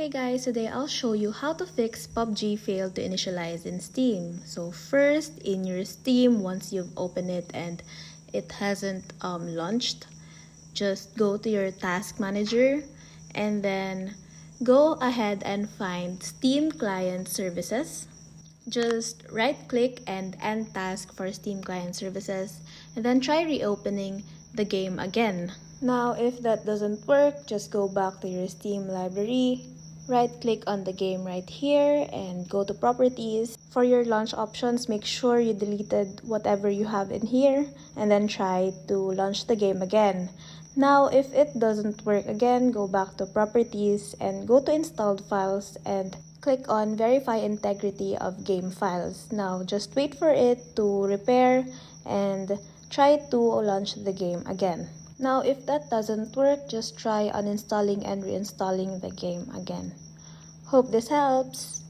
Hey guys, today I'll show you how to fix PUBG failed to initialize in Steam. So first, in your Steam, once you've opened it and it hasn't launched, just go to your task manager and then go ahead and find Steam Client Services. Just right click and end task for Steam Client Services and then try reopening the game again. Now if that doesn't work, just go back to your Steam library, right click on the game right here and go to properties. For your launch options, make sure you deleted whatever you have in here and then try to launch the game again. Now if it doesn't work again, go back to properties and go to installed files and click on verify integrity of game files. Now just wait for it to repair and try to launch the game again. Now if that doesn't work, just try uninstalling and reinstalling the game again. Hope this helps!